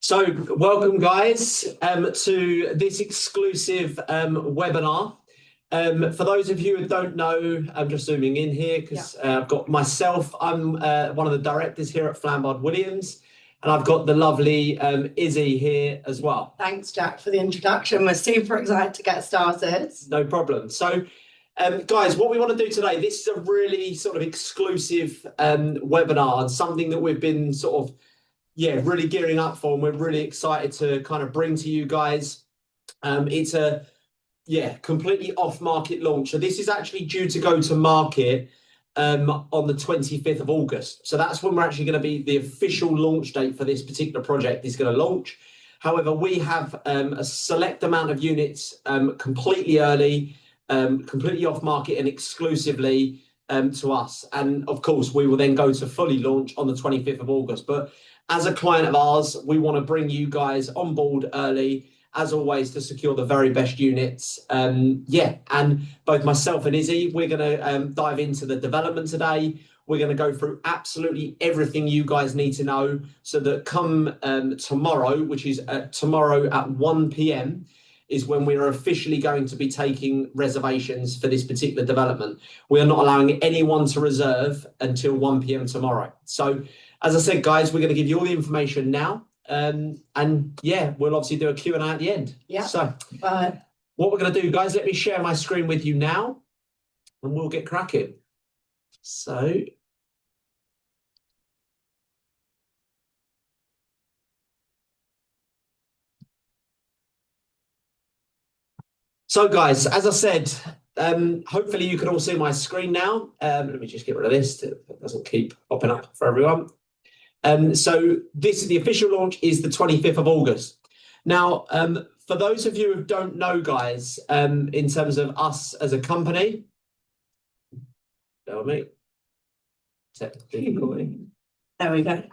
So, welcome, guys, to this exclusive webinar. For those of you who don't know, I'm just zooming in here because I've got myself. I'm one of the directors here at Flambard Williams, and I've got the lovely Izzy here as well. Thanks, Jack, for the introduction. We're super excited to get started. No problem. So, guys, what we want to do today, this is a really sort of exclusive webinar and something that we've been sort of really gearing up for, and we're really excited to kind of bring to you guys. It's a completely off-market launch. So this is actually due to go to market on the 25th of August. So that's when we're actually going to be the official launch date for this particular project is going to launch. However, we have a select amount of units completely early, completely off-market and exclusively to us. And of course, we will then go to fully launch on the 25th of August. But as a client of ours, we want to bring you guys on board early, as always, to secure the very best units. And both myself and Izzy, we're going to dive into the development today. We're going to go through absolutely everything you guys need to know so that come tomorrow, which is tomorrow at 1 p.m, is when we are officially going to be taking reservations for this particular development. We are not allowing anyone to reserve until 1 p.m. tomorrow. So, as I said, guys, we're going to give you all the information now. We'll obviously do a Q&A at the end. Yeah. So, what we're going to do, guys, let me share my screen with you now, and we'll get cracking. So, guys, as I said, hopefully you can all see my screen now. Let me just get rid of this so it doesn't keep popping up for everyone. So this is the official launch is the 25th of August. Now, for those of you who don't know, guys, in terms of us as a company, tell me, technical difficulty. There we go.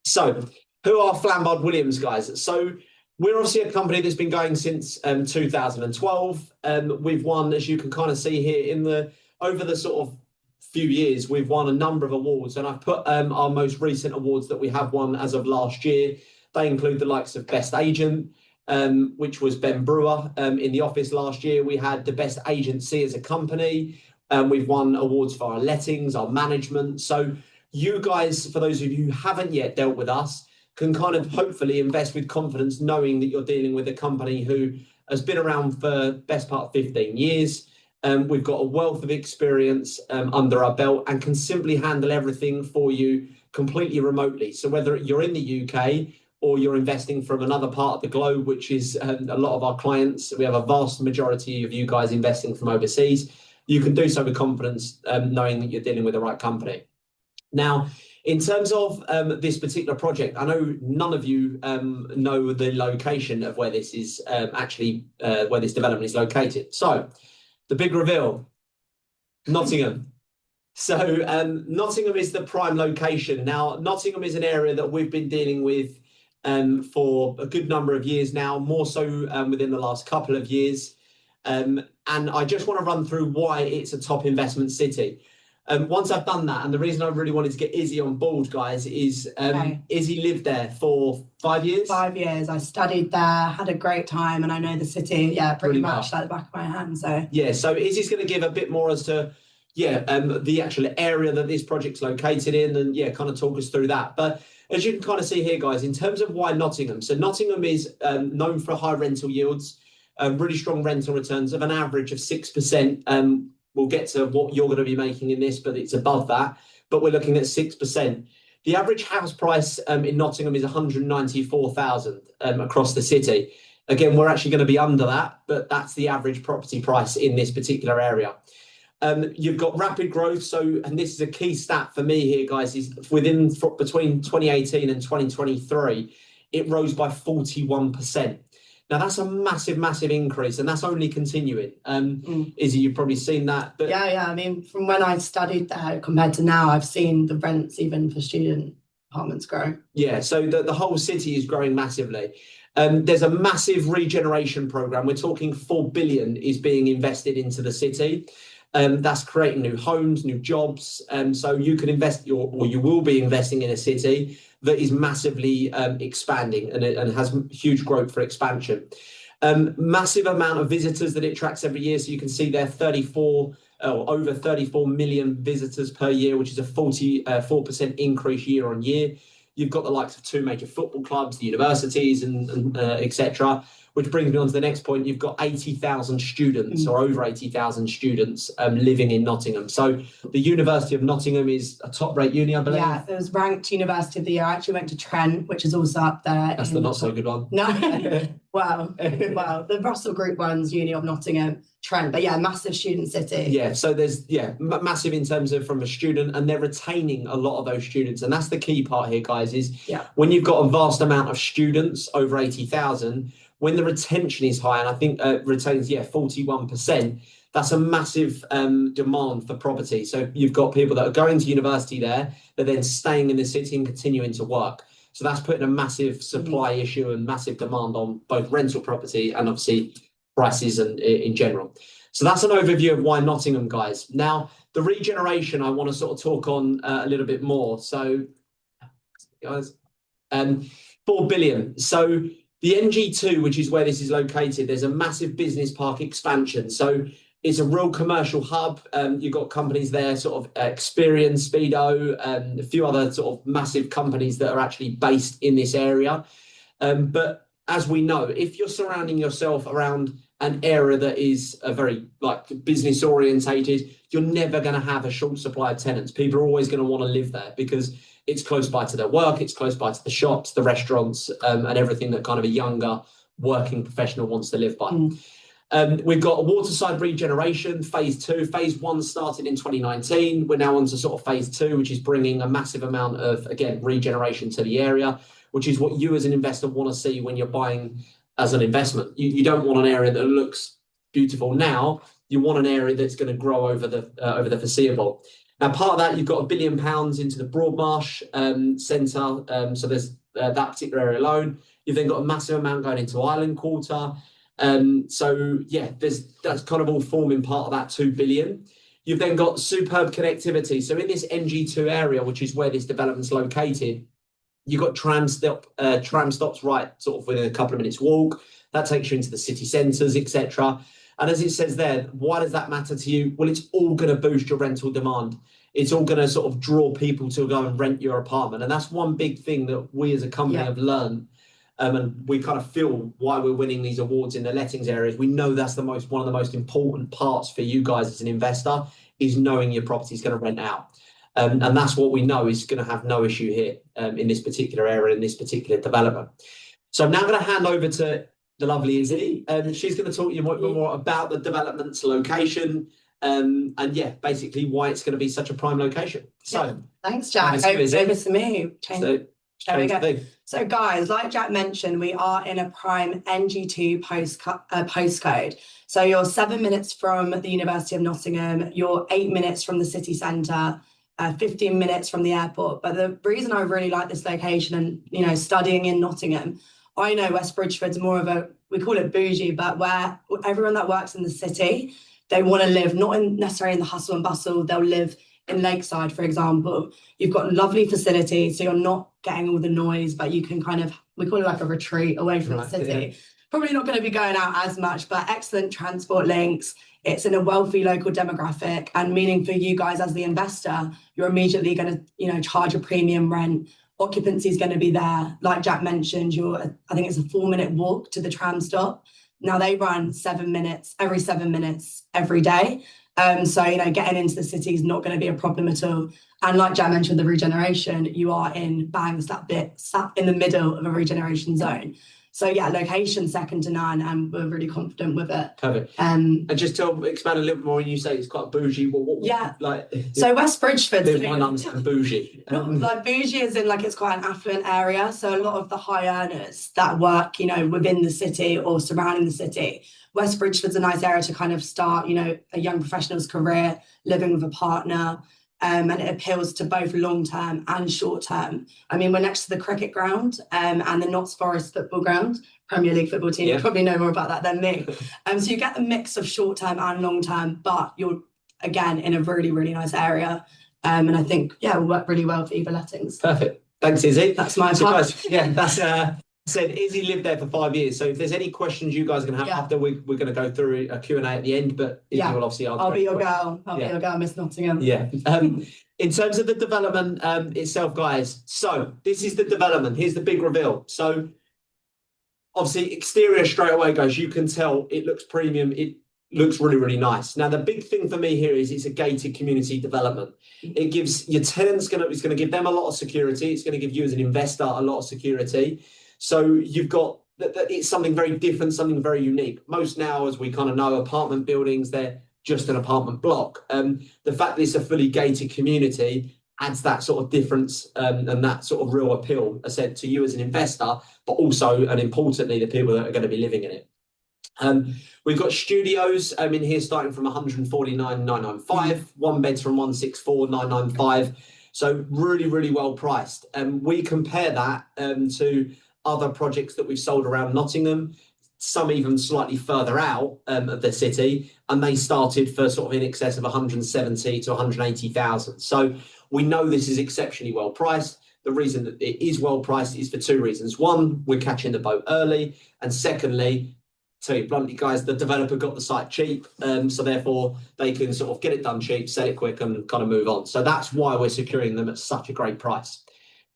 So, who are Flambard Williams, guys? So, we're obviously a company that's been going since 2012. We've won, as you can kind of see here, over the sort of few years, we've won a number of awards, and I've put our most recent awards that we have won as of last year. They include the likes of Best Agent, which was Ben Brewer in the office last year. We had the Best Agency as a company. We've won awards for our lettings, our management. So you guys, for those of you who haven't yet dealt with us, can kind of hopefully invest with confidence knowing that you're dealing with a company who has been around for the best part of 15 years. We've got a wealth of experience under our belt and can simply handle everything for you completely remotely. So whether you're in the UK or you're investing from another part of the globe, which is a lot of our clients, we have a vast majority of you guys investing from overseas, you can do so with confidence knowing that you're dealing with the right company. Now, in terms of this particular project, I know none of you know the location of where this is where this development is located. So, the big reveal, Nottingham. So Nottingham is the prime location. Now, Nottingham is an area that we've been dealing with for a good number of years now, more so within the last couple of years. And I just want to run through why it's a top investment city. Once I've done that, and the reason I really wanted to get Izzy on board, guys, is Izzy lived there for 5 years? 5 years. I studied there, had a great time, and I know the city, pretty much like the back of my hand. So so Izzy's going to give a bit more as to the actual area that this project's located in, and kind of talk us through that. But as you can kind of see here, guys, in terms of why Nottingham, so Nottingham is known for high rental yields, really strong rental returns of an average of 6%. We'll get to what you're going to be making in this, but it's above that. But we're looking at 6%. The average house price in Nottingham is 194,000 across the city. Again, we're actually going to be under that, but that's the average property price in this particular area. You've got rapid growth. So, and this is a key stat for me here, guys, is between 2018 and 2023, it rose by 41%. Now, that's a massive, massive increase, and that's only continuing. Izzy, you've probably seen that. But yeah. I mean, from when I studied there compared to now, I've seen the rents even for student apartments grow. Yeah, so the whole city is growing massively. There's a massive regeneration program. We're talking 4 billion is being invested into the city. That's creating new homes, new jobs. So you can invest, or you will be investing in a city that is massively expanding and has huge growth for expansion. Massive amount of visitors that it attracts every year. So you can see there over 34 million visitors per year, which is a 44% increase year on year. You've got the likes of 2 major football clubs, the universities, and etc. Which brings me on to the next point. You've got 80,000 students, or over 80,000 students, living in Nottingham. So the University of Nottingham is a top-rate uni, I believe. Yeah, it was ranked University of the Year. I actually went to Trent, which is also up there. That's the not-so-good one. No, well, the Russell Group one's Uni of Nottingham, Trent. But yeah, massive student city. Yeah, so there's, massive in terms of from a student, and they're retaining a lot of those students. And that's the key part here, guys, is when you've got a vast amount of students, over 80,000, when the retention is high, and I think retains 41%, that's a massive demand for property. So you've got people that are going to university there, they're then staying in the city and continuing to work. So that's putting a massive supply issue and massive demand on both rental property and obviously prices and in general. So that's an overview of why Nottingham, guys. Now, the regeneration I want to sort of talk on a little bit more. So, guys, 4 billion. So the NG2, which is where this is located, there's a massive business park expansion. So it's a real commercial hub. You've got companies there, sort of Experian, Speedo, a few other sort of massive companies that are actually based in this area. But as we know, if you're surrounding yourself around an area that is a very business orientated, you're never going to have a short supply of tenants. People are always going to want to live there because it's close by to their work, it's close by to the shops, the restaurants, and everything that kind of a younger working professional wants to live by. We've got a waterside regeneration, phase 2. Phase 1 started in 2019. We're now on to sort of phase 2, which is bringing a massive amount of, again, regeneration to the area, which is what you as an investor want to see when you're buying as an investment. You don't want an area that looks beautiful now. You want an area that's going to grow over the foreseeable. Now, part of that, you've got £1 billion into the Broadmarsh Centre. So there's that particular area alone. You've then got a massive amount going into Island Quarter. So yeah, that's kind of all forming part of that 2 billion. You've then got superb connectivity. So in this NG2 area, which is where this development's located, you've got tram stops right sort of within a couple of minutes walk. That takes you into the city centres, etc. And as it says there, why does that matter to you? Well, it's all going to boost your rental demand. It's all going to sort of draw people to go and rent your apartment. And that's one big thing that we as a company have learned. And we kind of feel why we're winning these awards in the lettings areas. We know that's one of the most important parts for you guys as an investor is knowing your property is going to rent out. And that's what we know is going to have no issue here in this particular area, in this particular development. So I'm now going to hand over to the lovely Izzy. She's going to talk to you more about the development's location and basically why it's going to be such a prime location. So thanks, Jack. Over to me. There we go. So guys, like Jack mentioned, we are in a prime NG2 postcode. So you're 7 minutes from the University of Nottingham, you're 8 minutes from the city centre, 15 minutes from the airport. But the reason I really like this location and, studying in Nottingham, I know West Bridgeford's more of we call it bougie, but where everyone that works in the city, they want to live, not necessarily in the hustle and bustle, they'll live in Lakeside, for example. You've got lovely facilities, so you're not getting all the noise, but you can we call it like a retreat away from the city. Yeah. Probably not going to be going out as much, but excellent transport links. It's in a wealthy local demographic, and meaning for you guys as the investor, you're immediately going to, charge a premium rent. Occupancy is going to be there. Like Jack mentioned, I think it's a 4-minute walk to the tram stop. Now they run every 7 minutes every day. So, getting into the city is not going to be a problem at all. And like Jack mentioned, the regeneration, you are sat in the middle of a regeneration zone. So yeah, location second to none, and we're really confident with it. Perfect. And just to expand a little bit more, when you say it's quite bougie, So West Bridgeford. There's one understand bougie. Bougie is in it's quite an affluent area. So a lot of the high earners that work, within the city or surrounding the city. West Bridgeford's a nice area to kind of start, a young professional's career, living with a partner. And it appeals to both long-term and short-term. I mean, we're next to the cricket ground and the Notts Forest football ground, Premier League football team. You probably know more about that than me. So you get the mix of short-term and long-term, but you're, again, in a really, really nice area. And I think, we'll work really well for Eva Lettings. Perfect. Thanks, Izzy. That's my So, part. guys, yeah, that's said Izzy lived there for 5 years. So if there's any questions you guys are going to have after, we're going to go through a Q&A at the end, but Izzy will obviously answer. I'll be your girl. I'll be your girl, Miss Nottingham. Yeah. In terms of the development itself, guys, so this is the development. Here's the big reveal. So obviously exterior straight away, guys, you can tell it looks premium. It looks really, really nice. Now, the big thing for me here is it's a gated community development. It gives your tenants, it's going to give them a lot of security. It's going to give you as an investor a lot of security. So you've got, it's something very different, something very unique. Most now, as we kind of know, apartment buildings, they're just an apartment block. The fact that it's a fully gated community adds that sort of difference and that sort of real appeal, I said, to you as an investor, but also, and importantly, the people that are going to be living in it. We've got studios in here starting from 149,995, one beds from 164,995. So really, really well priced. We compare that to other projects that we've sold around Nottingham, some even slightly further out of the city, and they started for sort of in excess of 170 to 180,000. So we know this is exceptionally well priced. The reason that it is well priced is for two reasons. One, we're catching the boat early, and secondly, tell you bluntly, guys, the developer got the site cheap, so therefore they can sort of get it done cheap, sell it quick, and kind of move on. So that's why we're securing them at such a great price.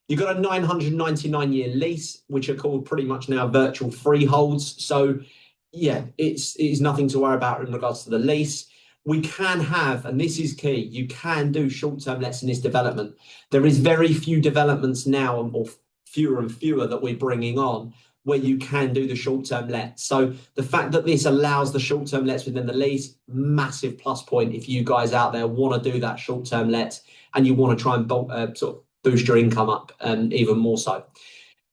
You've got a 999-year lease, which are called pretty much now virtual freeholds. So yeah, it's nothing to worry about in regards to the lease. We can have, and this is key, you can do short-term lets in this development. There is very few developments now, or fewer and fewer that we're bringing on, where you can do the short-term let. So the fact that this allows the short-term lets within the lease, massive plus point if you guys out there want to do that short-term let and you want to try and sort of boost your income up even more so.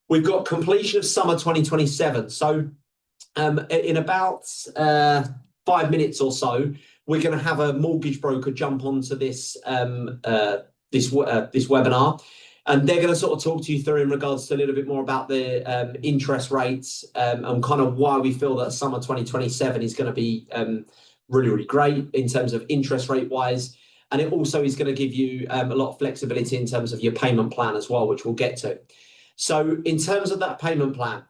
We've got completion of summer 2027. So in about 5 minutes or so, we're going to have a mortgage broker jump onto this this webinar. And they're going to sort of talk to you through in regards to a little bit more about the interest rates and kind of why we feel that summer 2027 is going to be really, really great in terms of interest rate wise. And it also is going to give you a lot of flexibility in terms of your payment plan as well, which we'll get to. So in terms of that payment plan,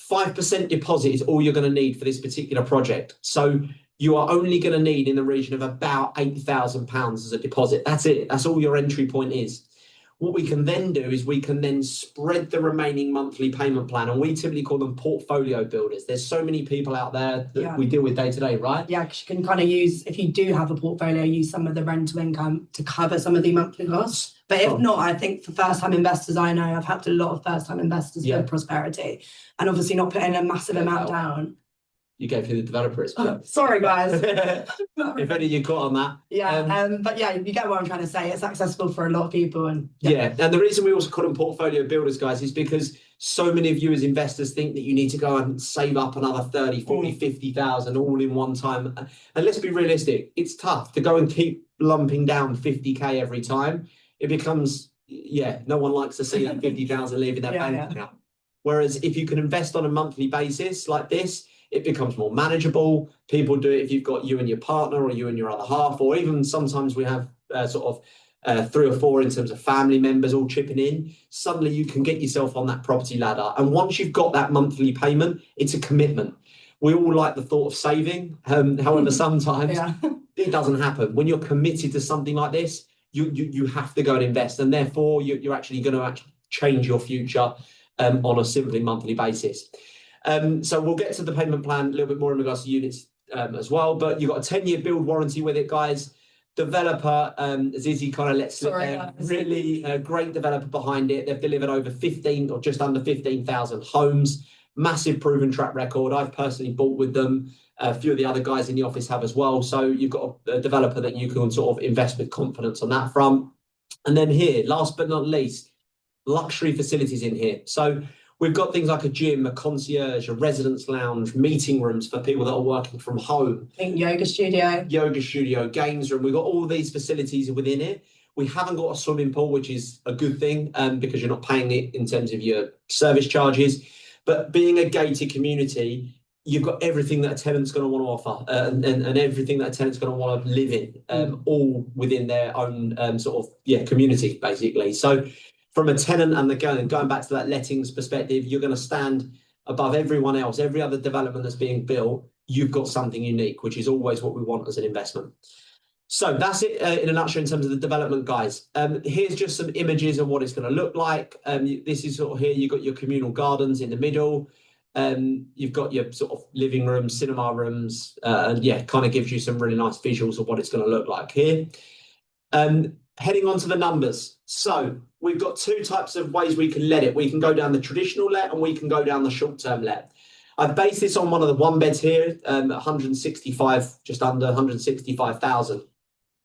5% deposit is all you're going to need for this particular project. So you are only going to need in the region of about £8,000 as a deposit. That's it. That's all your entry point is. What we can then do is we can then spread the remaining monthly payment plan, and we typically call them portfolio builders. There's so many people out there that we deal with day to day, right? Yeah, because you can kind of use, if you do have a portfolio, use some of the rental income to cover some of the monthly costs. But if not, I think for first-time investors, I know I've helped a lot of first-time investors with prosperity, and obviously not putting a massive amount down. You gave who the developer is. Sorry, guys. If only you caught on that. Yeah, but yeah, you get what I'm trying to say. It's accessible for a lot of people. And and the reason we also call them portfolio builders, guys, is because so many of you as investors think that you need to go and save up another 30, 40, 50,000 all in one time. And let's be realistic. It's tough to go and keep lumping down 50K every time. It becomes, no one likes to see that 50,000 leaving their bank account. Whereas if you can invest on a monthly basis like this, it becomes more manageable. People do it if you've got you and your partner or you and your other half, or even sometimes we have sort of 3 or 4 in terms of family members all chipping in. Suddenly you can get yourself on that property ladder. And once you've got that monthly payment, it's a commitment. We all like the thought of saving. However, sometimes it doesn't happen. When you're committed to something like this, you have to go and invest. And therefore, you're actually going to change your future on a simply monthly basis. So we'll get to the payment plan a little bit more in regards to units as well, but you've got a 10-year build warranty with it, guys. Developer, as Izzy kind of lets really great developer behind it. They've delivered over 15 or just under 15,000 homes, massive proven track record. I've personally bought with them. A few of the other guys in the office have as well. So you've got a developer that you can sort of invest with confidence on that front. And then here, last but not least, luxury facilities in here. So we've got things like a gym, a concierge, a residence lounge, meeting rooms for people that are working from home. I think yoga studio, games room. We've got all these facilities within it. We haven't got a swimming pool, which is a good thing because you're not paying it in terms of your service charges. But being a gated community, you've got everything that a tenant's going to want to offer and everything that a tenant's going to want to live in, all within their own sort of community, basically. So from a tenant and going back to that lettings perspective, you're going to stand above everyone else. Every other development that's being built, you've got something unique, which is always what we want as an investment. So that's it in a nutshell in terms of the development, guys. Here's just some images of what it's going to look like. This is sort of here, you've got your communal gardens in the middle. You've got your sort of living rooms, cinema rooms, and yeah, kind of gives you some really nice visuals of what it's going to look like here. Heading on to the numbers. So we've got two types of ways we can let it. We can go down the traditional let and we can go down the short-term let. I've based this on one of the one beds here, 165, just under 165,000.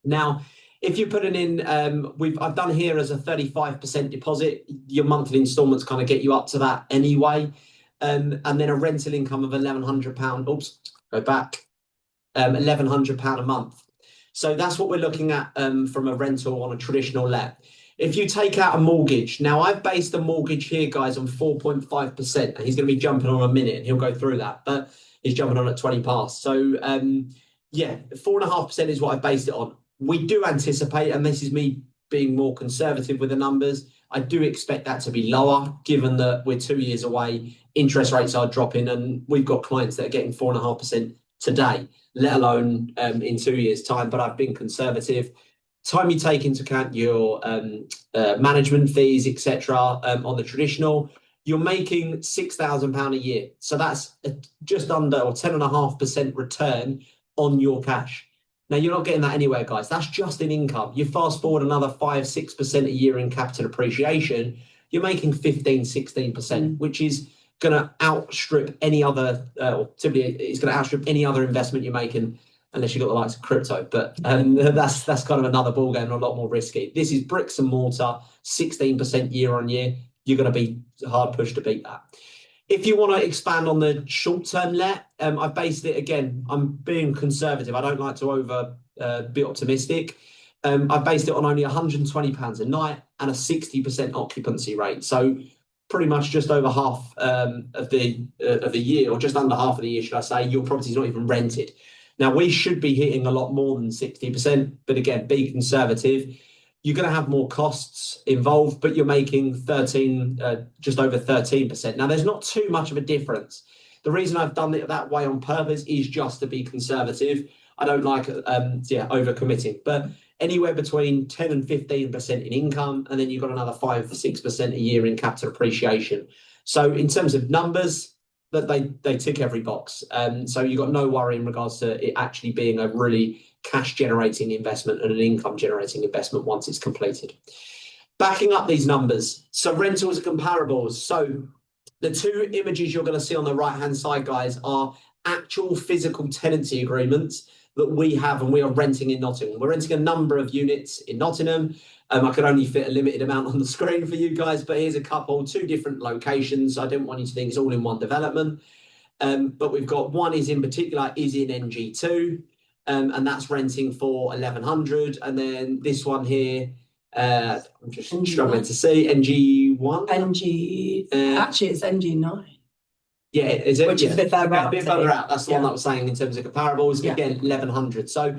Now, if you put it in, I've done here as a 35% deposit. Your monthly instalments kind of get you up to that anyway. And then a rental income of £1,100. Oops, go back. £1,100 a month. So that's what we're looking at from a rental on a traditional let. If you take out a mortgage, now I've based the mortgage here, guys, on 4.5%. And he's going to be jumping on a minute and he'll go through that, but he's jumping on at 20 past. So yeah, 4.5% is what I based it on. We do anticipate, and this is me being more conservative with the numbers, I do expect that to be lower, given that we're 2 years away, interest rates are dropping, and we've got clients that are getting 4.5% today, let alone in 2 years' time. But I've been conservative. Time you take into account your management fees, etc., on the traditional, you're making £6,000 a year. So that's just under or 10.5% return on your cash. Now, you're not getting that anywhere, guys. That's just in income. You fast forward another 5-6% a year in capital appreciation, you're making 15-16%, which is going to outstrip any other, typically it's going to outstrip any other investment you're making, unless you've got the likes of crypto. But that's kind of another ballgame and a lot more risky. This is bricks and mortar, 16% year on year. You're going to be hard pushed to beat that. If you want to expand on the short-term let, I've based it, again, I'm being conservative. I don't like to be optimistic. I've based it on only £120 a night and a 60% occupancy rate. So pretty much just over half of the year, or just under half of the year, should I say, your property's not even rented. Now, we should be hitting a lot more than 60%, but again, be conservative. You're going to have more costs involved, but you're making just over 13%. Now, there's not too much of a difference. The reason I've done it that way on purpose is just to be conservative. I don't like overcommitting, but anywhere between 10 and 15% in income, and then you've got another 5-6% a year in capital appreciation. So in terms of numbers, that they tick every box. So you've got no worry in regards to it actually being a really cash generating investment and an income generating investment once it's completed. Backing up these numbers, so rentals and comparables. So the two images you're going to see on the right hand side, guys, are actual physical tenancy agreements that we have and we are renting in Nottingham. We're renting a number of units in Nottingham. I could only fit a limited amount on the screen for you guys, but here's a couple, two different locations. I didn't want you to think it's all in one development. But we've got one is in particular is in NG2, and that's renting for 1,100. And then this one here, I'm just struggling to see, NG1? Actually, it's NG9. Yeah, is it? Which is a bit further out. A bit further out. That's the one that I was saying in terms of comparables. Yeah. Again, 1,100. So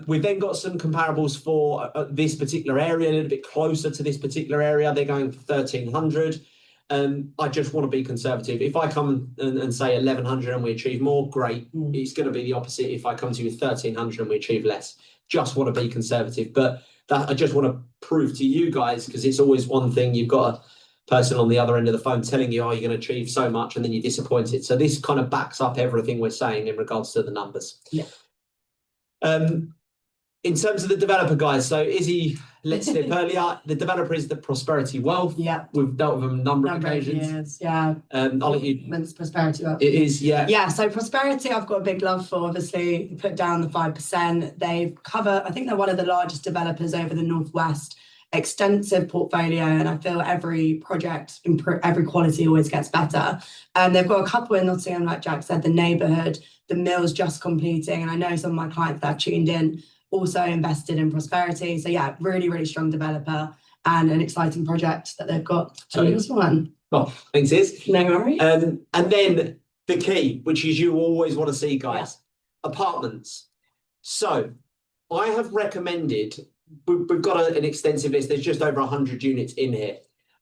we've then got some comparables for this particular area, a little bit closer to this particular area. They're going for 1,300. I just want to be conservative. If I come and say 1,100 and we achieve more, great. It's going to be the opposite if I come to you with 1,300 and we achieve less. Just want to be conservative. But I just want to prove to you guys, because it's always one thing, you've got a person on the other end of the phone telling you, oh, you're going to achieve so much, and then you're disappointed. So this kind of backs up everything we're saying in regards to the numbers. Yeah. In terms of the developer, guys, so Izzy let slip earlier, the developer is the Prosperity Wealth. Yeah. We've dealt with them a number of occasions. Years, yeah. I'll let you. It's Prosperity Wealth. It is, yeah. Yeah, so Prosperity, I've got a big love for, obviously. You put down the 5%. They cover, I think they're one of the largest developers over the Northwest, extensive portfolio, and I feel every project, every quality always gets better. They've got a couple in Nottingham, like Jack said, the neighbourhood, the mill's just completing, and I know some of my clients that have tuned in also invested in Prosperity. So yeah, really, really strong developer and an exciting project that they've got. This one. Oh, thanks, Iz. No worries. And then the key, which is you always want to see, guys, apartments. So I have recommended we've got an extensive list. There's just over 100 units in here.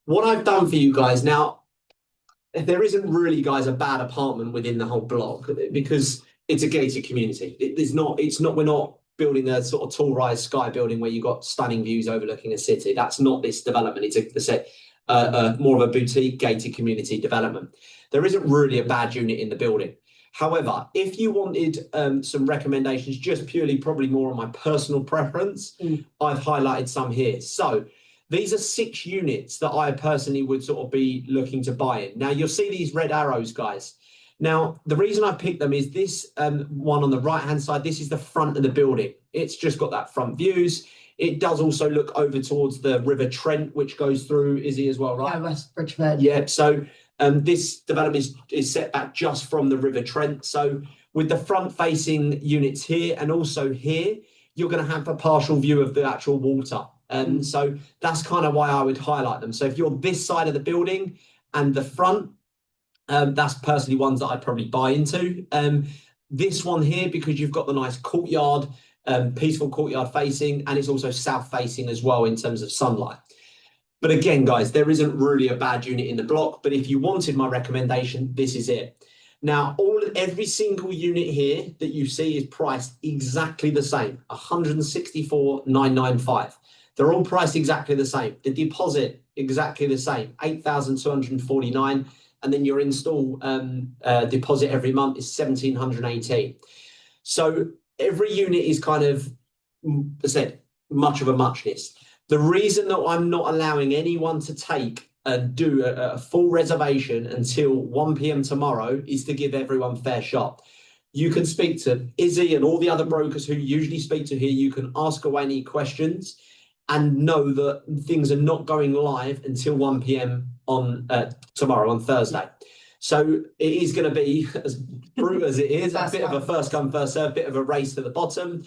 What I've done for you guys now, there isn't really, guys, a bad apartment within the whole block because it's a gated community. We're not building a sort of tall rise sky building where you've got stunning views overlooking a city. That's not this development. It's more of a boutique gated community development. There isn't really a bad unit in the building. However, if you wanted some recommendations, just purely probably more on my personal preference, I've highlighted some here. So these are 6 units that I personally would sort of be looking to buy in. Now, you'll see these red arrows, guys. Now, the reason I picked them is this one on the right-hand side. This is the front of the building. It's just got that front views. It does also look over towards the River Trent, which goes through Izzy as well, right? Yeah, West Bridgeford. Yeah, so this development is set back just from the River Trent. So with the front-facing units here and also here, you're going to have a partial view of the actual water. So that's kind of why I would highlight them. So if you're this side of the building and the front, that's personally ones that I'd probably buy into. This one here, because you've got the nice courtyard, peaceful courtyard facing, and it's also south facing as well in terms of sunlight. But again, guys, there isn't really a bad unit in the block, but if you wanted my recommendation, this is it. Now, every single unit here that you see is priced exactly the same, 164,995. They're all priced exactly the same. The deposit, exactly the same, 8,249. And then your install deposit every month is 1,718. So every unit is kind of, as I said, much of a muchness. The reason that I'm not allowing anyone to take and do a full reservation until 1 p.m. tomorrow is to give everyone fair shot. You can speak to Izzy and all the other brokers who usually speak to here. You can ask away any questions and know that things are not going live until 1 p.m. on tomorrow, on Thursday. So it is going to be, as brutal as it is, a bit of a first come, first serve, bit of a race to the bottom,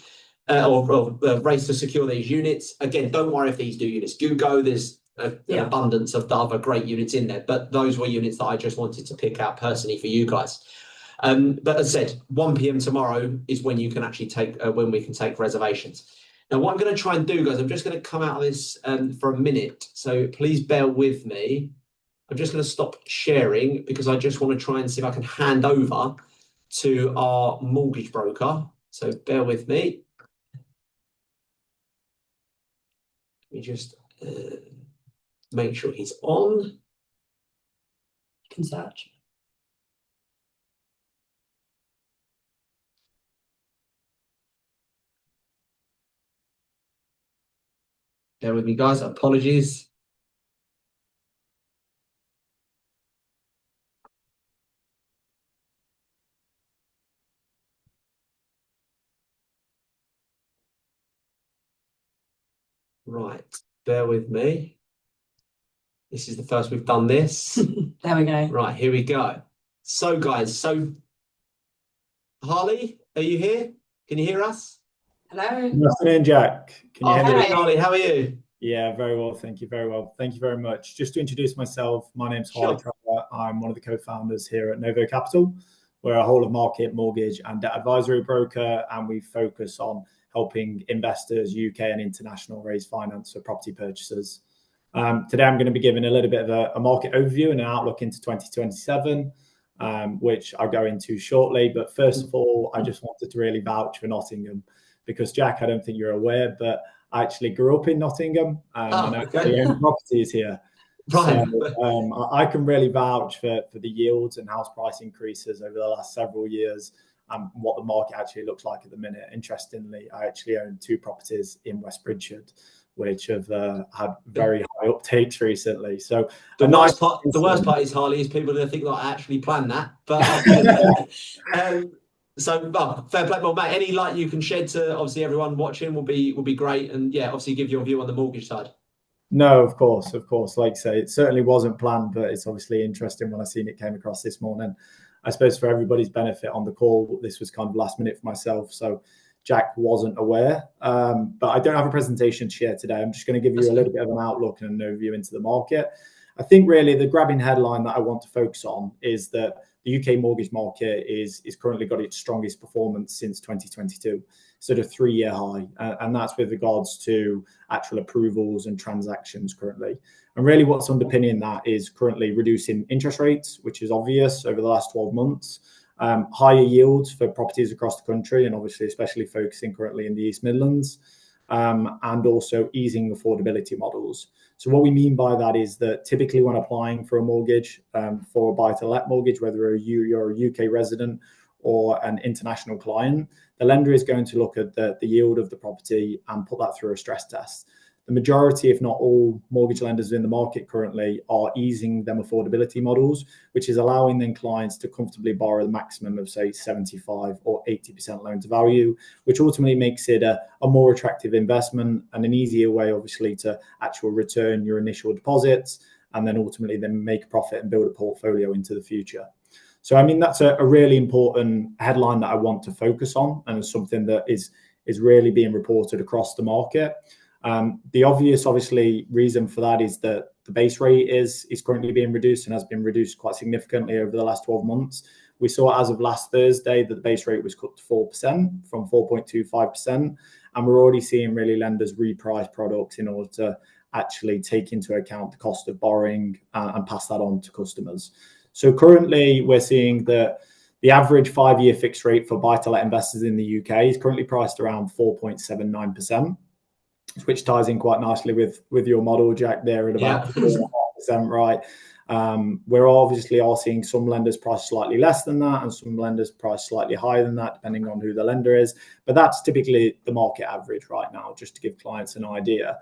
or a race to secure these units. Again, don't worry if these units do go. There's an abundance of the other great units in there, but those were units that I just wanted to pick out personally for you guys. But as I said, 1 p.m. tomorrow is when you can actually take, when we can take reservations. Now, what I'm going to try and do, guys, I'm just going to come out of this for a minute. So please bear with me. I'm just going to stop sharing because I just want to try and see if I can hand over to our mortgage broker. So bear with me. Let me just make sure he's on. You can search. Bear with me, guys. Apologies. Right. Bear with me. This is the first we've done this. There we go. Right, here we go. So, guys, Harley, are you here? Can you hear us? Hello. Good afternoon, Jack. Can you hear me? Hey, Harley, how are you? Yeah, very well. Thank you. Very well. Thank you very much. Just to introduce myself, my name's Harley Trevor. I'm one of the co-founders here at Novo Capital. We're a whole of market mortgage and debt advisory broker, and we focus on helping investors, UK and international, raise finance for property purchases. Today, I'm going to be giving a little bit of a market overview and an outlook into 2027, which I'll go into shortly. But first of all, I just wanted to really vouch for Nottingham because, Jack, I don't think you're aware, but I actually grew up in Nottingham and actually own properties here. Right. So I can really vouch for the yields and house price increases over the last several years and what the market actually looks like at the minute. Interestingly, I actually own 2 properties in West Bridgeford, which have had very high uptakes recently. So the worst part is, Harley, is people that think that I actually planned that. But fair play, well, mate. Any light you can shed to obviously everyone watching will be great, and yeah, obviously give your view on the mortgage side. No, of course. Like I say, it certainly wasn't planned, but it's obviously interesting when I seen it came across this morning. I suppose for everybody's benefit on the call, this was kind of last minute for myself, so Jack wasn't aware. But I don't have a presentation to share today. I'm just going to give you a little bit of an outlook and an overview into the market. I think really the grabbing headline that I want to focus on is that the UK mortgage market is currently got its strongest performance since 2022, sort of 3-year high, and that's with regards to actual approvals and transactions currently. And really what's underpinning that is currently reducing interest rates, which is obvious over the last 12 months, higher yields for properties across the country, and obviously especially focusing currently in the East Midlands, and also easing affordability models. So what we mean by that is that typically when applying for a mortgage, for a buy-to-let mortgage, whether you're a UK resident or an international client, the lender is going to look at the yield of the property and put that through a stress test. The majority, if not all, mortgage lenders in the market currently are easing them affordability models, which is allowing then clients to comfortably borrow the maximum of, say, 75 or 80% loan to value, which ultimately makes it a more attractive investment and an easier way, obviously, to actually return your initial deposits and then ultimately then make a profit and build a portfolio into the future. So, I mean, that's a really important headline that I want to focus on, and it's something that is really being reported across the market. The obvious, obviously, reason for that is that the base rate is currently being reduced and has been reduced quite significantly over the last 12 months. We saw as of last Thursday that the base rate was cut to 4% from 4.25%. And we're already seeing really lenders reprice products in order to actually take into account the cost of borrowing and pass that on to customers. So currently we're seeing that the average 5-year fixed rate for buy-to-let investors in the UK is currently priced around 4.79%. Which ties in quite nicely with your model, Jack, there at about 4.5%, right? We're obviously all seeing some lenders price slightly less than that and some lenders price slightly higher than that, depending on who the lender is. But that's typically the market average right now, just to give clients an idea.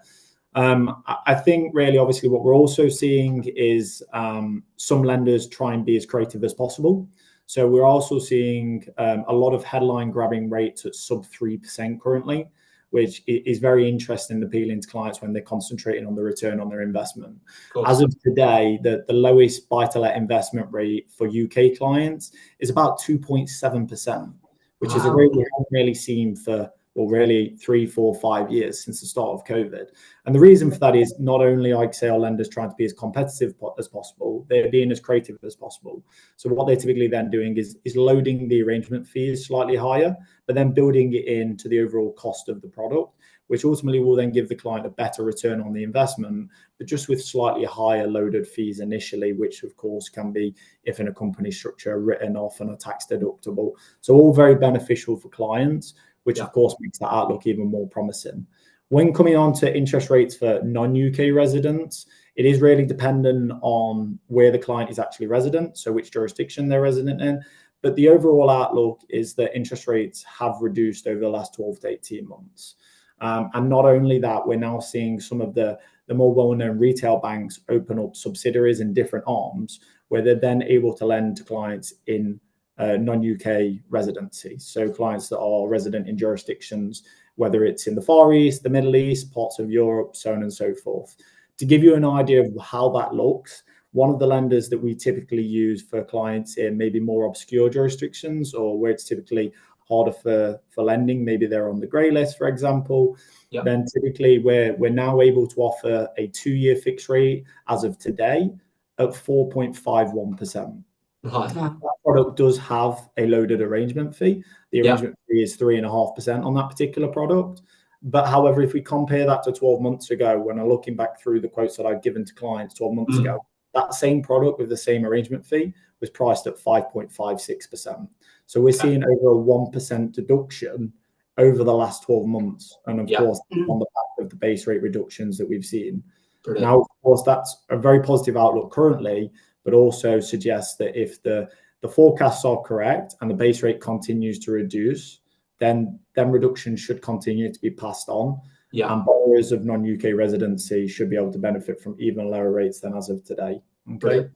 I think really, obviously, what we're also seeing is some lenders try and be as creative as possible. So we're also seeing a lot of headline grabbing rates at sub 3% currently, which is very interesting and appealing to clients when they're concentrating on the return on their investment. As of today, the lowest buy-to-let investment rate for UK clients is about 2.7%, which is a rate we haven't really seen for, well, really 3, 4, 5 years since the start of COVID. And the reason for that is not only, I'd say, our lenders trying to be as competitive as possible, they're being as creative as possible. So what they're typically then doing is loading the arrangement fees slightly higher, but then building it into the overall cost of the product, which ultimately will then give the client a better return on the investment, but just with slightly higher loaded fees initially, which of course can be, if in a company structure, written off and a tax deductible. So all very beneficial for clients, which of course makes that outlook even more promising. When coming on to interest rates for non-UK residents, it is really dependent on where the client is actually resident, so which jurisdiction they're resident in. But the overall outlook is that interest rates have reduced over the last 12 to 18 months. And not only that, we're now seeing some of the more well-known retail banks open up subsidiaries in different arms where they're then able to lend to clients in non-UK residency. So clients that are resident in jurisdictions, whether it's in the Far East, the Middle East, parts of Europe, so on and so forth. To give you an idea of how that looks, one of the lenders that we typically use for clients in maybe more obscure jurisdictions or where it's typically harder for lending, maybe they're on the grey list, for example, then typically we're now able to offer a 2-year fixed rate as of today at 4.51%. That product does have a loaded arrangement fee. The arrangement fee is 3.5% on that particular product. But however, if we compare that to 12 months ago, when I'm looking back through the quotes that I've given to clients 12 months ago, that same product with the same arrangement fee was priced at 5.56%. So we're seeing over a 1% deduction over the last 12 months. And of course, on the back of the base rate reductions that we've seen. Brilliant. Now, of course, that's a very positive outlook currently, but also suggests that if the forecasts are correct and the base rate continues to reduce, then reductions should continue to be passed on. And borrowers of non-UK residency should be able to benefit from even lower rates than as of today. Okay.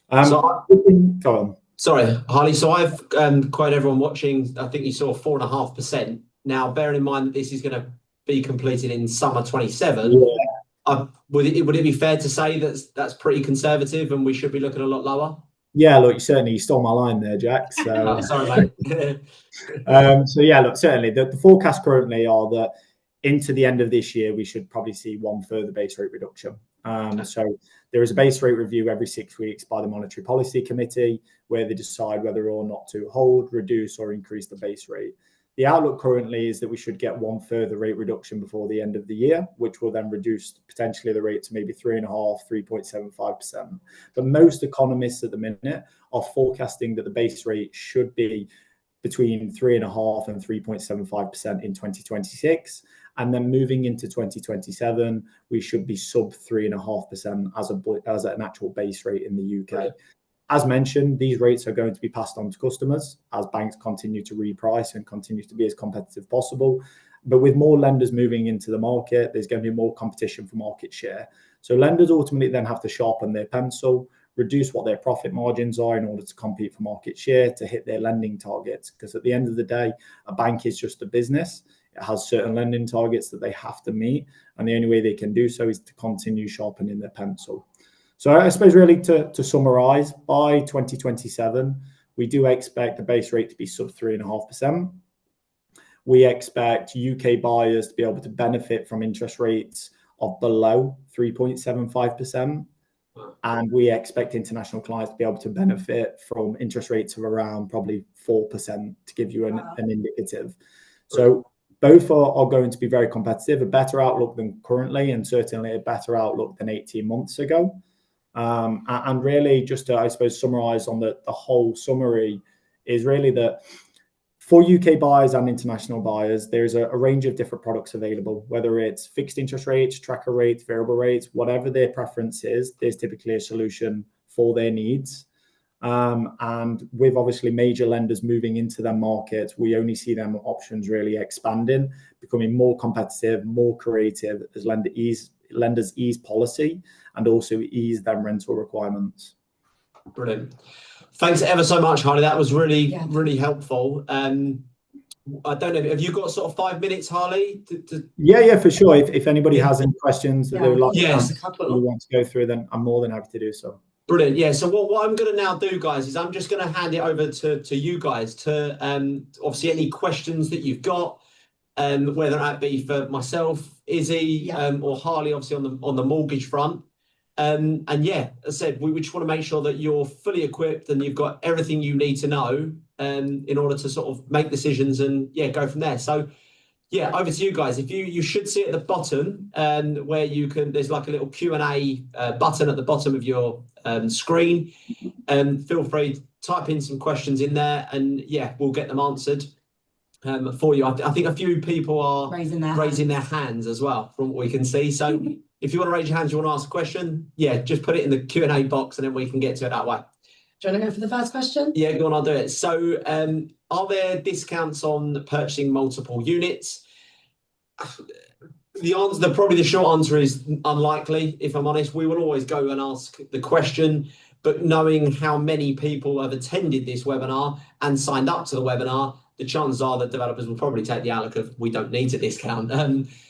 Go on. Sorry, Harley. So I've quoted everyone watching. I think you saw 4.5%. Now, bearing in mind that this is going to be completed in summer 27, would it be fair to say that's pretty conservative and we should be looking a lot lower? Yeah, look, you stole my line there, Jack. So sorry, mate. So yeah, look, certainly the forecasts currently are that into the end of this year, we should probably see one further base rate reduction. So there is a base rate review every 6 weeks by the Monetary Policy Committee, where they decide whether or not to hold, reduce, or increase the base rate. The outlook currently is that we should get one further rate reduction before the end of the year, which will then reduce potentially the rate to maybe 3.5%, 3.75%. But most economists at the minute are forecasting that the base rate should be between 3.5% and 3.75% in 2026. And then moving into 2027, we should be sub 3.5% as an actual base rate in the UK. Right. As mentioned, these rates are going to be passed on to customers as banks continue to reprice and continue to be as competitive as possible. But with more lenders moving into the market, there's going to be more competition for market share. So lenders ultimately then have to sharpen their pencil, reduce what their profit margins are in order to compete for market share to hit their lending targets. Because at the end of the day, a bank is just a business. It has certain lending targets that they have to meet. And the only way they can do so is to continue sharpening their pencil. So I suppose really to summarise, by 2027, we do expect the base rate to be sub 3.5%. We expect UK buyers to be able to benefit from interest rates of below 3.75%. And we expect international clients to be able to benefit from interest rates of around probably 4%, to give you an indicative. So both are going to be very competitive, a better outlook than currently, and certainly a better outlook than 18 months ago. And really, just to, I suppose, summarise on the whole summary, is really that for UK buyers and international buyers, there's a range of different products available, whether it's fixed interest rates, tracker rates, variable rates, whatever their preference is, there's typically a solution for their needs. And with obviously major lenders moving into their markets, we only see them options really expanding, becoming more competitive, more creative as lenders ease policy and also ease their rental requirements. Brilliant. Thanks ever so much, Harley. That was really helpful. I don't know, have you got sort of 5 minutes, Harley? Yeah, for sure. If anybody has any questions that they would like we want to go through, then I'm more than happy to do so. Brilliant. Yeah. So what I'm going to now do, guys, is I'm just going to hand it over to you guys to obviously any questions that you've got, whether that be for myself, Izzy, or Harley, obviously on the mortgage front. And yeah, as I said, we just want to make sure that you're fully equipped and you've got everything you need to know in order to sort of make decisions and go from there. So yeah, over to you guys. If you should see at the bottom where you can, there's like a little Q&A button at the bottom of your screen. Feel free to type in some questions in there and we'll get them answered for you. I think a few people are raising their hands as well from what we can see. So if you want to raise your hands, you want to ask a question, just put it in the Q&A box and then we can get to it that way. Do you want to go for the first question? Yeah, go on, I'll do it. So are there discounts on purchasing multiple units? Probably the short answer is unlikely, if I'm honest. We will always go and ask the question, but knowing how many people have attended this webinar and signed up to the webinar, the chances are that developers will probably take the outlook of we don't need to discount.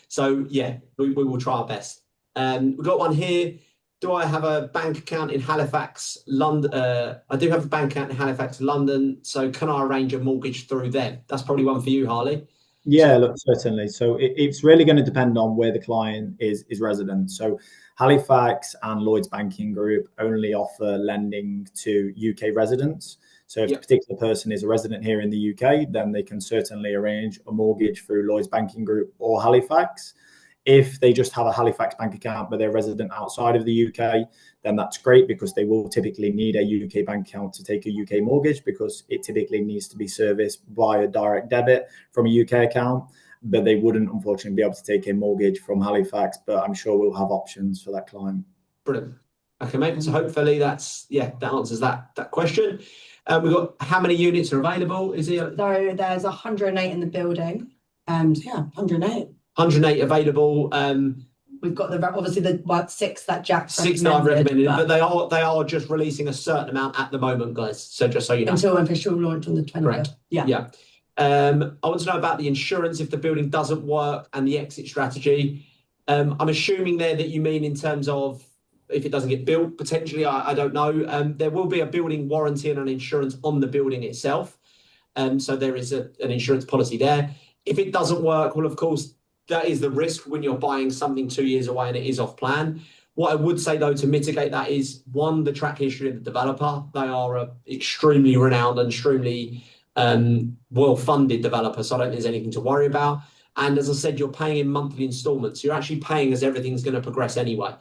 So yeah, we will try our best. We've got one here. Do I have a bank account in Halifax, London? I do have a bank account in Halifax, London. So can I arrange a mortgage through them? That's probably one for you, Harley. Yeah, look, certainly. So it's really going to depend on where the client is resident. So Halifax and Lloyds Banking Group only offer lending to UK residents. So if a particular person is a resident here in the UK, then they can certainly arrange a mortgage through Lloyds Banking Group or Halifax. If they just have a Halifax bank account but they're resident outside of the UK, then that's great because they will typically need a UK bank account to take a UK mortgage because it typically needs to be serviced via direct debit from a UK account. But they wouldn't, unfortunately, be able to take a mortgage from Halifax, but I'm sure we'll have options for that client. Brilliant. Okay, mate. So hopefully that answers that question. We've got how many units are available? So there's 108 in the building. 108. 108 available. We've got obviously the 6 that Jack recommended. 6 that I've recommended, but they are just releasing a certain amount at the moment, guys. So just so you know. Until official launch on the 20th. Correct. Yeah. I want to know about the insurance if the building doesn't work and the exit strategy. I'm assuming there that you mean in terms of if it doesn't get built, potentially, I don't know. There will be a building warranty and an insurance on the building itself. So there is an insurance policy there. If it doesn't work, well, of course, that is the risk when you're buying something 2 years away and it is off plan. What I would say, though, to mitigate that is, one, the track history of the developer. They are a extremely renowned and extremely well-funded developer, so I don't think there's anything to worry about. And as I said, you're paying in monthly installments. You're actually paying as everything's going to progress anyway.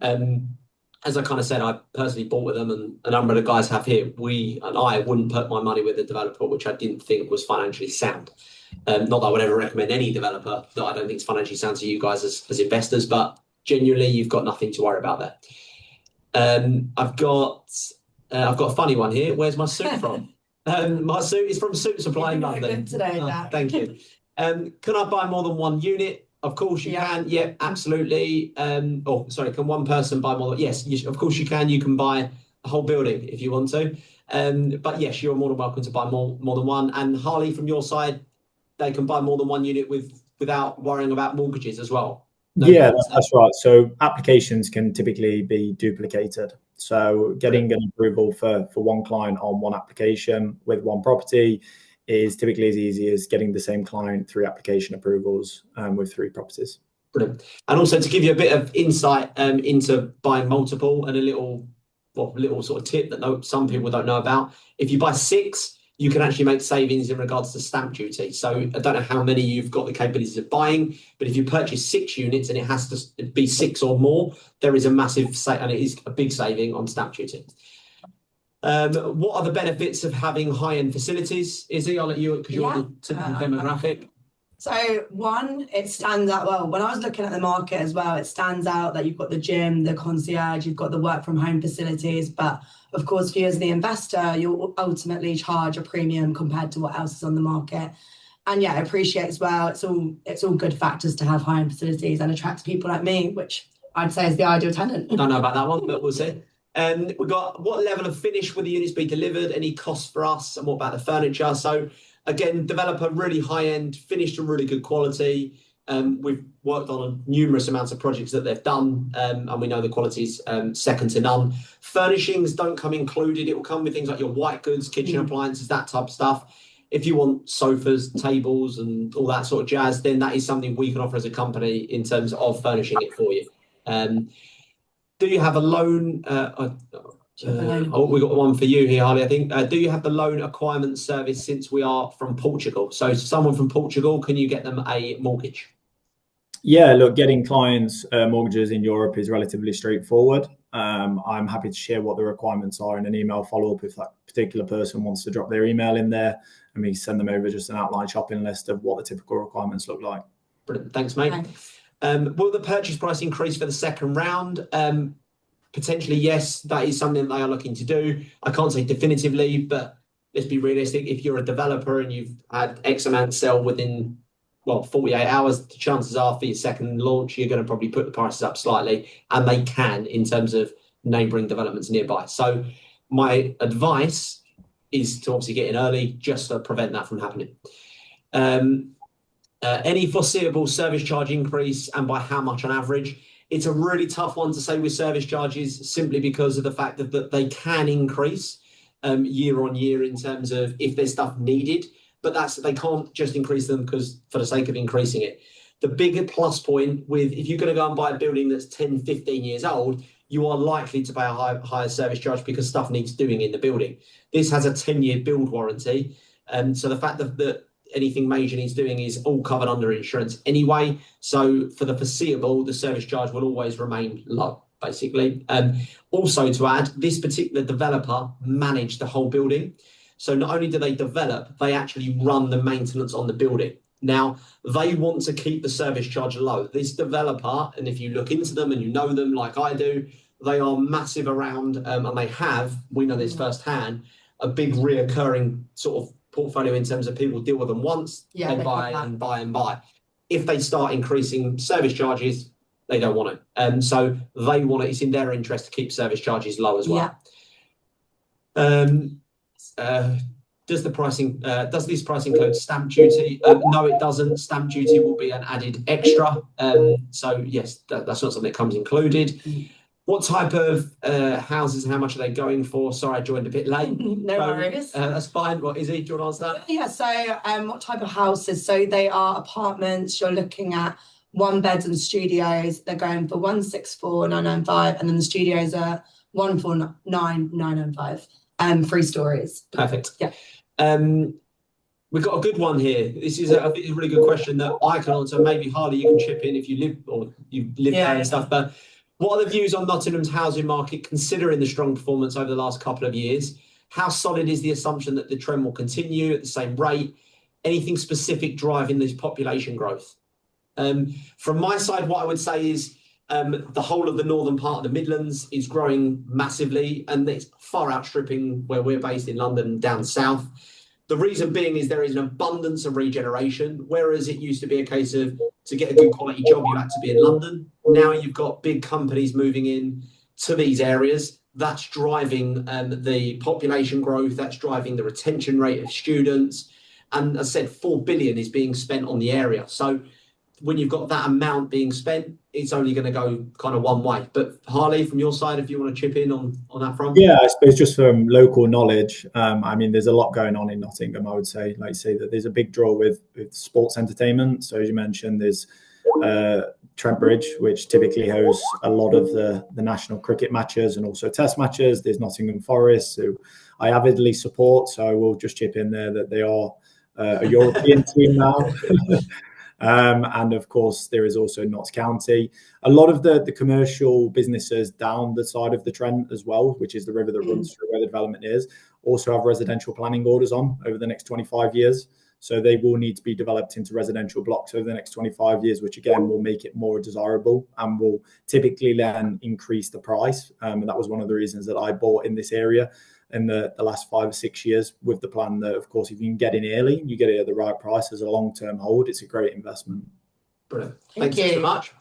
As I kind of said, I personally bought with them, and a number of the guys have here. I wouldn't put my money with a developer which I didn't think was financially sound. Not that I would ever recommend any developer that I don't think is financially sound to you guys as investors, but genuinely, you've got nothing to worry about there. I've got a funny one here. Where's my suit from? My suit is from Suit Supply in London. Today, thank you. Can I buy more than one unit? Of course you can. Yeah, absolutely. Can one person buy more? Yes, of course you can. You can buy a whole building if you want to. But yes, you're more than welcome to buy more than one. And Harley, from your side, they can buy more than one unit without worrying about mortgages as well. That's right. So applications can typically be duplicated. So getting an approval for one client on one application with one property is typically as easy as getting the same client 3 application approvals with 3 properties. Brilliant. And also, to give you a bit of insight into buying multiple, and a little sort of tip that some people don't know about, if you buy 6, you can actually make savings in regards to stamp duty. So I don't know how many you've got the capabilities of buying, but if you purchase 6 units and it has to be 6 or more, there is a massive and it is a big saving on stamp duty. What are the benefits of having high-end facilities? Izzy, I'll let you, because you're the typical demographic. So one, it stands out well. When I was looking at the market as well, it stands out that you've got the gym, the concierge, you've got the work from home facilities. But of course, for you as the investor, you'll ultimately charge a premium compared to what else is on the market. And yeah, I appreciate as well, it's all good factors to have high-end facilities and attracts people like me, which I'd say is the ideal tenant. Don't know about that one, but we'll see. We've got, what level of finish will the units be delivered? Any costs for us? And what about the furniture? So again, developer, really high-end, finished and really good quality. We've worked on numerous amounts of projects that they've done, and we know the quality's second to none. Furnishings don't come included. It will come with things like your white goods, kitchen appliances, that type of stuff. If you want sofas, tables, and all that sort of jazz, then that is something we can offer as a company in terms of furnishing it for you. Do you have a loan? We got one for you here, Harley, I think. Do you have the loan acquirement service, since we are from Portugal? So someone from Portugal, can you get them a mortgage? Yeah, look, getting clients mortgages in Europe is relatively straightforward. I'm happy to share what the requirements are in an email follow-up if that particular person wants to drop their email in there, and we send them over just an outline shopping list of what the typical requirements look like. Brilliant. Thanks, mate. Thanks. Will the purchase price increase for the second round? Potentially, yes. That is something they are looking to do. I can't say definitively, but let's be realistic. If you're a developer and you've had X amount sell within 48 hours, the chances are for your second launch, you're going to probably put the prices up slightly, and they can in terms of neighbouring developments nearby. So my advice is to obviously get in early just to prevent that from happening. Any foreseeable service charge increase, and by how much on average? It's a really tough one to say with service charges, simply because of the fact that they can increase year on year in terms of if there's stuff needed. But they can't just increase them because for the sake of increasing it. The bigger plus point with, if you're going to go and buy a building that's 10, 15 years old, you are likely to pay a higher service charge because stuff needs doing in the building. This has a 10-year build warranty. So the fact that anything major needs doing is all covered under insurance anyway. So for the foreseeable, the service charge will always remain low, basically. Also to add, this particular developer managed the whole building. So not only do they develop, they actually run the maintenance on the building. Now, they want to keep the service charge low. This developer, and if you look into them and you know them like I do, they are massive around, and they have, we know this firsthand, a big reoccurring sort of portfolio in terms of people deal with them once, they buy and buy and buy. If they start increasing service charges, they don't want it. So they want it. It's in their interest to keep service charges low as well. Does this price include stamp duty? No, it doesn't. Stamp duty will be an added extra. So yes, that's not something that comes included. What type of houses and how much are they going for? Sorry, I joined a bit late. No worries. That's fine. What is it? Do you want to answer that? Yeah, so what type of houses? So they are apartments. You're looking at one beds and studios, they're going for 164,995, and then the studios are 149,995. 3 stories. Perfect. Yeah. We've got a good one here. This is I think a really good question that I can answer. Maybe Harley, you can chip in if you live there and stuff. But what are the views on Nottingham's housing market, considering the strong performance over the last couple of years? How solid is the assumption that the trend will continue at the same rate? Anything specific driving this population growth? From my side, what I would say is the whole of the northern part of the Midlands is growing massively, and it's far outstripping where we're based in London down south. The reason being is there is an abundance of regeneration, whereas it used to be a case of to get a good quality job, you had to be in London. Now you've got big companies moving in to these areas. That's driving the population growth. That's driving the retention rate of students. And as I said, 4 billion is being spent on the area. So when you've got that amount being spent, it's only going to go kind of one way. But Harley, from your side, if you want to chip in on that front. Yeah, I suppose just from local knowledge, I mean, there's a lot going on in Nottingham, I would say. Like say that there's a big draw with sports entertainment. So as you mentioned, there's Trent Bridge, which typically hosts a lot of the national cricket matches and also test matches. There's Nottingham Forest, who I avidly support. So I will just chip in there that they are a European team now. And of course, there is also Notts County. A lot of the commercial businesses down the side of the Trent as well, which is the river that runs through where the development is, also have residential planning orders on over the next 25 years. So they will need to be developed into residential blocks over the next 25 years, which again will make it more desirable and will typically then increase the price. And that was one of the reasons that I bought in this area in the last 5 or 6 years, with the plan that, of course, if you can get in early, you get it at the right price as a long-term hold. It's a great investment. Brilliant. Thank you so much.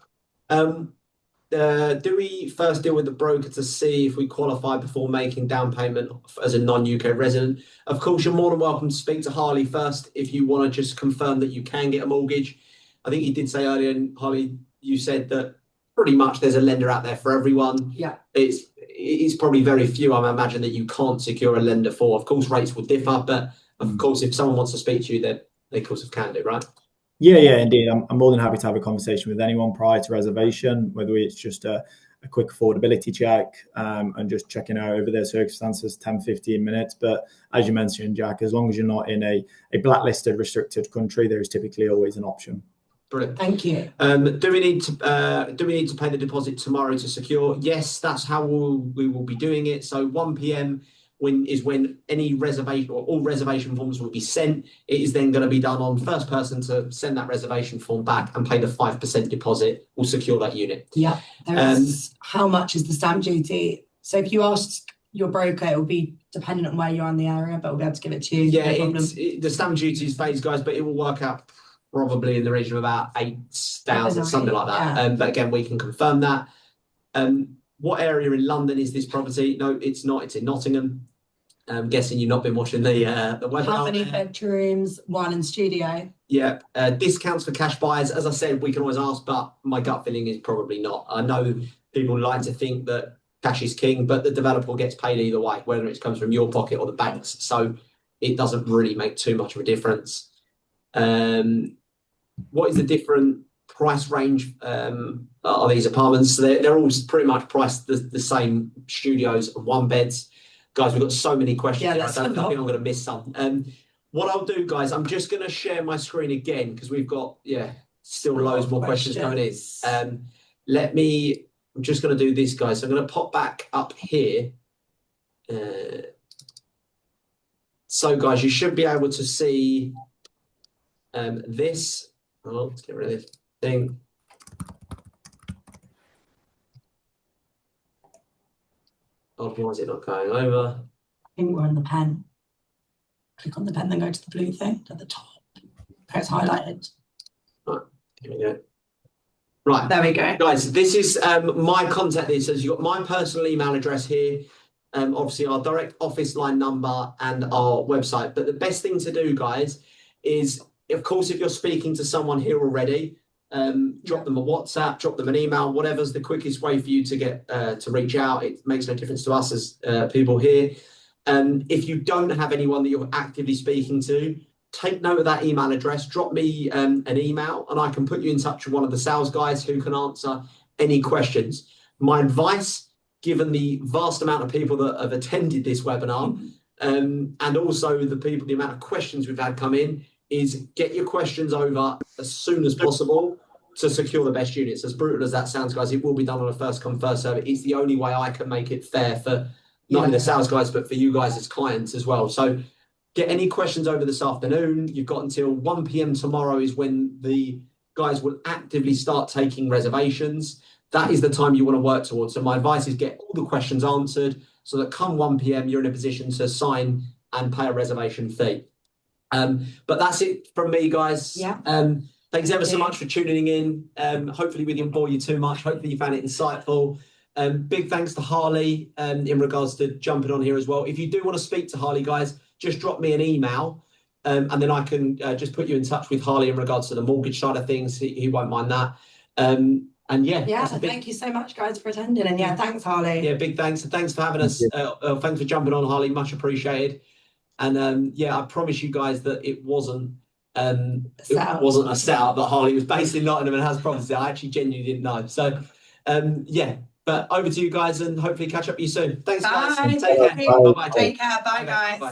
Do we first deal with the broker to see if we qualify before making down payment as a non-UK resident? Of course, you're more than welcome to speak to Harley first if you want to just confirm that you can get a mortgage. I think you did say earlier, and Harley, you said that pretty much there's a lender out there for everyone. Yeah. It's probably very few, I imagine, that you can't secure a lender for. Of course, rates will differ, but of course, if someone wants to speak to you, they of course can do, right? Yeah, indeed. I'm more than happy to have a conversation with anyone prior to reservation, whether it's just a quick affordability check and just checking out over their circumstances, 10, 15 minutes. But as you mentioned, Jack, as long as you're not in a blacklisted, restricted country, there is typically always an option. Brilliant. Thank you. Do we need to pay the deposit tomorrow to secure? Yes, that's how we will be doing it. So 1 p.m. when any reservation or all reservation forms will be sent. It is then going to be done on first person to send that reservation form back and pay the 5% deposit. Will secure that unit. Yeah. How much is the stamp duty? So if you ask your broker, it will be dependent on where you are in the area, but we'll be able to give it to you. Yeah, no the stamp duty is phased, guys, but it will work out probably in the region of about 8,000, something like that. Yeah. But again, we can confirm that. What area in London is this property? No, it's not. It's in Nottingham. I'm guessing you've not been watching the webinar. How many bedrooms? 1 in studio. Yeah. Discounts for cash buyers. As I said, we can always ask, but my gut feeling is probably not. I know people like to think that cash is king, but the developer gets paid either way, whether it comes from your pocket or the bank's. So it doesn't really make too much of a difference. What is the different price range of these apartments? They're all pretty much priced the same, studios and 1 beds. Guys, we've got so many questions. Yeah, I think I'm going to miss some. What I'll do, guys, I'm just going to share my screen again because we've got still loads more questions coming in. I'm just going to do this, guys. So I'm going to pop back up here. So, guys, you should be able to see this. Oh, let's get rid of this thing. Oh, why is it not going over? I think we're on the pen. Click on the pen, then go to the blue thing at the top. It's highlighted. Right, here we go. Right. There we go. Guys, this is my contact details. You've got my personal email address here, obviously our direct office line number and our website. But the best thing to do, guys, is, of course, if you're speaking to someone here already, drop them a WhatsApp, drop them an email, whatever's the quickest way for you to get to reach out. It makes no difference to us as people here. If you don't have anyone that you're actively speaking to, take note of that email address, drop me an email, and I can put you in touch with one of the sales guys who can answer any questions. My advice, given the vast amount of people that have attended this webinar, and also the amount of questions we've had come in, is get your questions over as soon as possible to secure the best units. As brutal as that sounds, guys, it will be done on a first come, first serve. It's the only way I can make it fair for not only the sales guys, but for you guys as clients as well. So get any questions over this afternoon. You've got until 1 p.m. tomorrow is when the guys will actively start taking reservations. That is the time you want to work towards. So my advice is get all the questions answered so that come 1 p.m. you're in a position to sign and pay a reservation fee. But that's it from me, guys. Yeah. Thanks ever so much for tuning in. Hopefully we didn't bore you too much. Hopefully you found it insightful. Big thanks to Harley in regards to jumping on here as well. If you do want to speak to Harley, guys, just drop me an email and then I can just put you in touch with Harley in regards to the mortgage side of things. He won't mind that. And thank you so much, guys, for attending. And thanks, Harley. Yeah, big thanks. And thanks for having us. Thanks for jumping on, Harley. Much appreciated. And I promise you guys that it wasn't a setup that Harley was based in Nottingham and has properties. I actually genuinely didn't know. So but over to you guys and hopefully catch up with you soon. Thanks, guys. Bye. Take care. Bye. Bye-bye. Take care. Bye, guys. Bye.